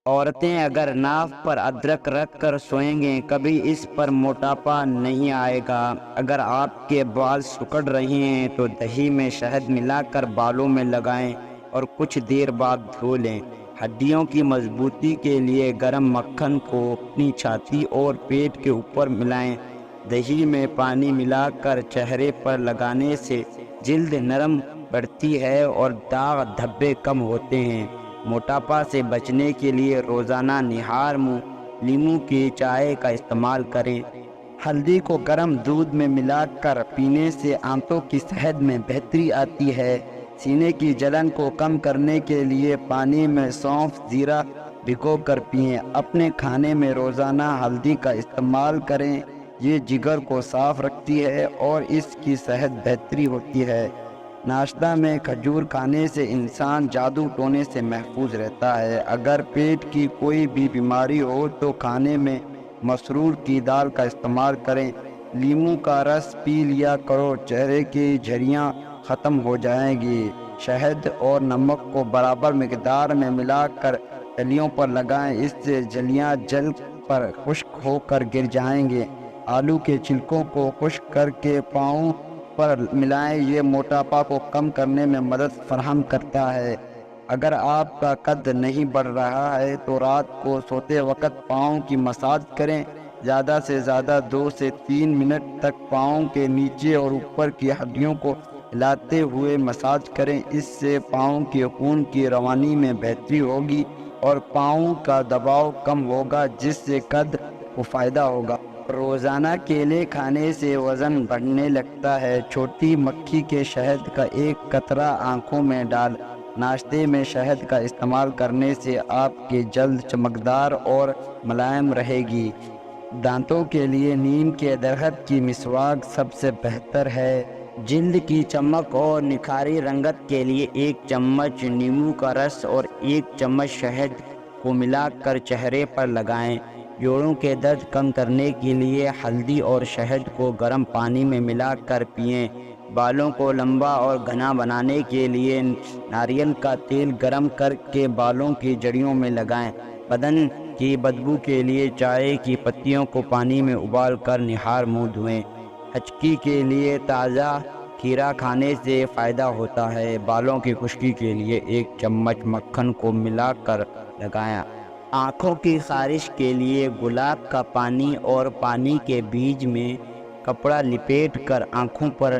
عورتیں اگر ناف پر ادرک رکھ کر سوئیں گے کبھی اس پر موٹاپا نہیں آئے گا۔ اگر آپ کے بال سکڑ رہے ہیں تو دہی میں شہد ملا کر بالوں میں لگائیں اور کچھ دیر بعد دھو لیں۔ ہڈیوں کی مضبوطی کے لیے گرم مکھن کو اپنی چھاتی اور پیٹ کے اوپر ملائیں۔ دہی میں پانی ملا کر چہرے پر لگانے سے جلد نرم پڑتی ہے اور داغ دھبے کم ہوتے ہیں۔ موٹاپا سے بچنے کے لیے روزانہ نہار منہ لیموں کی چائے کا استعمال کریں۔ ہلدی کو گرم دودھ میں ملا کر پینے سے آنتوں کی صحت میں بہتری آتی ہے۔ سینے کی جلن کو کم کرنے کے لیے پانی میں سونف زیرہ بھگو کر پئیں۔ اپنے کھانے میں روزانہ ہلدی کا استعمال کریں، یہ جگر کو صاف رکھتی ہے اور اس کی صحت بہتری ہوتی ہے۔ ناشتہ میں کھجور کھانے سے انسان جادو ٹونے سے محفوظ رہتا ہے۔ اگر پیٹ کی کوئی بھی بیماری ہو تو کھانے میں مسرور کی دال کا استعمال کریں۔ لیموں کا رس پی لیا کرو، چہرے کی جھریاں ختم ہو جائیں گی۔ شہد اور نمک کو برابر مقدار میں ملا کر جلیوں پر لگائیں، اس سے جلیاں جل پر خشک ہو کر گر جائیں گے۔ آلو کے چھلکوں کو خشک کر کے پاؤں پر ملائیں، یہ موٹاپا کو کم کرنے میں مدد فراہم کرتا ہے۔ اگر آپ کا قد نہیں بڑھ رہا ہے تو رات کو سوتے وقت پاؤں کی مساج کریں۔ زیادہ سے زیادہ 2 سے 3 منٹ تک پاؤں کے نیچے اور اوپر کی ہڈیوں کو ہلاتے ہوئے مساج کریں، اس سے پاؤں کے خون کی روانی میں بہتری ہوگی اور پاؤں کا دباؤ کم ہوگا، جس سے قد کو فائدہ ہوگا۔ روزانہ کیلے کھانے سے وزن بڑھنے لگتا ہے۔ چھوٹی مکھی کے شہد کا ایک قطرہ آنکھوں میں ڈال۔ ناشتے میں شہد کا استعمال کرنے سے آپ کی جلد چمکدار اور ملائم رہے گی۔ دانتوں کے لیے نیم کے درخت کی مسواک سب سے بہتر ہے۔ جلد کی چمک اور نکھاری رنگت کے لیے 1 چمچ نیمبو کا رس اور 1 چمچ شہد کو ملا کر چہرے پر لگائیں۔ جوڑوں کے درد کم کرنے کے لیے ہلدی اور شہد کو گرم پانی میں ملا کر پئیں۔ بالوں کو لمبا اور گھنا بنانے کے لیے ناریل کا تیل گرم کر کے بالوں کی جڑیوں میں لگائیں۔ بدن کی بدبو کے لیے چائے کی پتیوں کو پانی میں ابال کر نہار منہ دھوئیں۔ ہچکی کے لیے تازہ کھیرا کھانے سے فائدہ ہوتا ہے۔ بالوں کی خشکی کے لیے 1 چمچ مکھن کو ملا کر لگائیں۔ آنکھوں کی خارش کے لیے گلاب کا پانی اور پانی کے بیج میں کپڑا لپیٹ کر آنکھوں پر